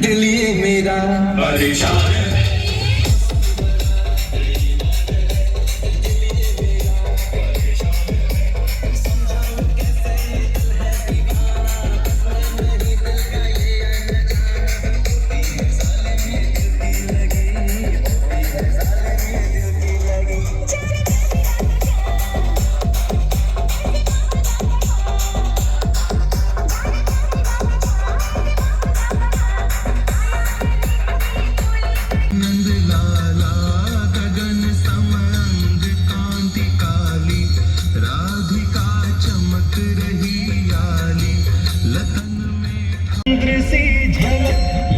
दिल ये मेरा परेशान है।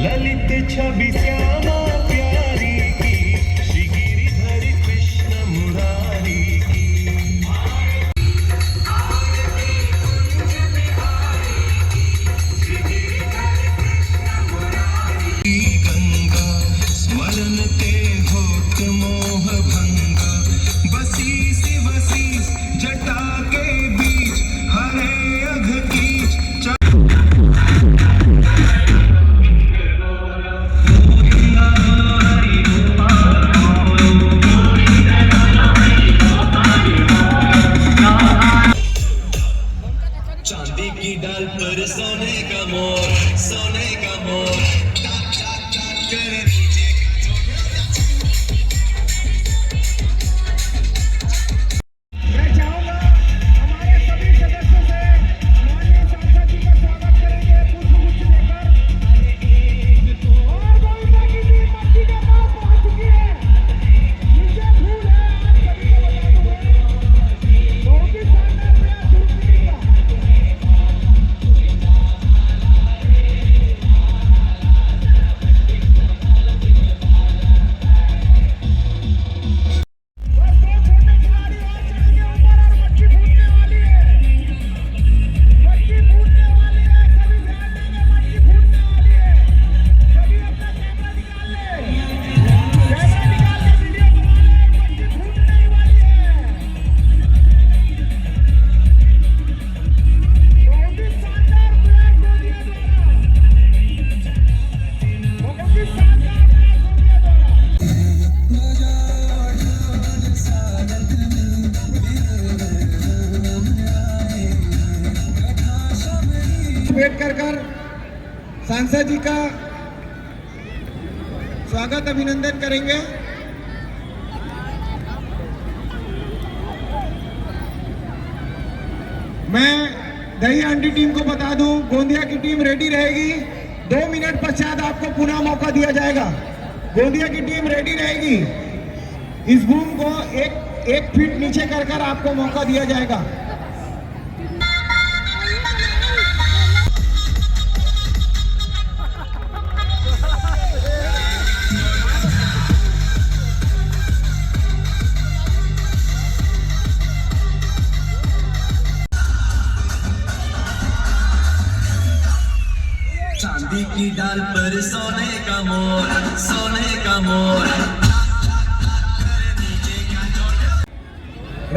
ललित छवि श्यामा प्यारी की, श्री गिरिधर कृष्ण मुरारी की। गंगा स्मरण ते होत मोह भंगा, बसी सी बसी जटा के बीच हरे अघ कीच। चांदी की डाल पर सोने का मोर, सोने का मोर टाक टाक टाक कर नीचे मैं चाहूंगा हमारे सभी सदस्यों से माननीय सांसद जी का स्वागत करेंगे पुष्पगुच्छ देकर। और गोविंदा की टीम मस्ती के पास पहुंच चुकी है। नीचे फूल है, आप सभी को बता दूं बहुत ही शानदार प्रयास शुरू का। वेट कर सांसद जी का स्वागत अभिनंदन करेंगे। मैं दही हांडी टीम को बता दूं, गोंदिया की टीम रेडी रहेगी। 2 मिनट पश्चात आपको पुनः मौका दिया जाएगा। गोंदिया की टीम रेडी रहेगी। इस बूम को एक फीट नीचे कर आपको मौका दिया जाएगा। चांदी की डाल पर सोने का मोर, सोने का मोर।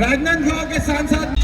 राजनांदगांव के सांसद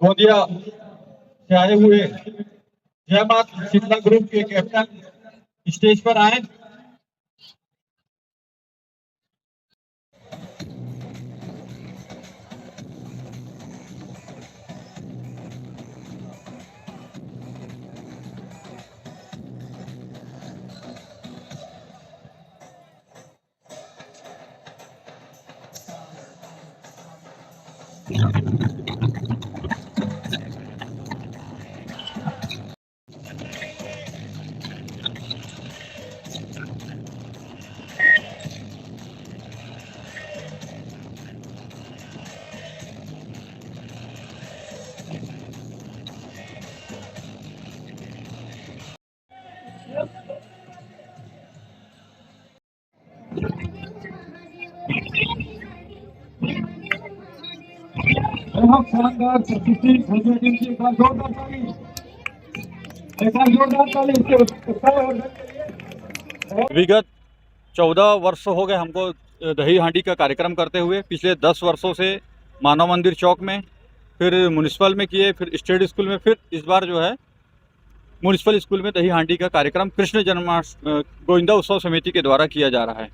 गोंदिया से आए हुए जय मात शीतला ग्रुप के कैप्टन स्टेज पर आए। बहुत शानदार प्रस्तुति गोंदिया टीम की। एक बार जोरदार ताली, एक बार जोरदार ताली इसके उत्साह और बल के लिए। विगत 14 वर्ष हो गए हमको दही हांडी का कार्यक्रम करते हुए। पिछले 10 वर्षों से मानव मंदिर चौक में, फिर म्यूनिसिपल में किए, फिर स्टेट स्कूल में, फिर इस बार जो है म्यूनिसिपल स्कूल में दही हांडी का कार्यक्रम कृष्ण जन्माष्टमी गोविंदा उत्सव समिति के द्वारा किया जा रहा है।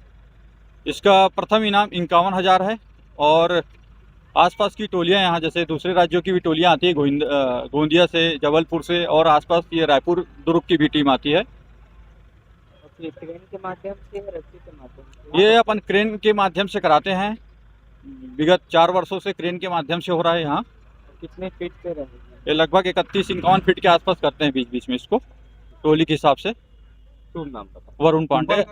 इसका प्रथम इनाम 51,000 है और आसपास की टोलियां यहाँ, जैसे दूसरे राज्यों की भी टोलियां आती है, गोंदिया से, जबलपुर से और आसपास ये रायपुर दुर्ग की भी टीम आती है। ट्रेन के माध्यम से, रस्सी के माध्यम से? ये अपन क्रेन के माध्यम से कराते हैं। विगत 4 वर्षों से क्रेन के माध्यम से हो रहा है यहाँ। कितने फीट पे रहेगी? ये लगभग 31-51 फीट के आसपास करते हैं बीच बीच में इसको, टोली के हिसाब से। शुभ नाम बताओ। वरुण पांडे।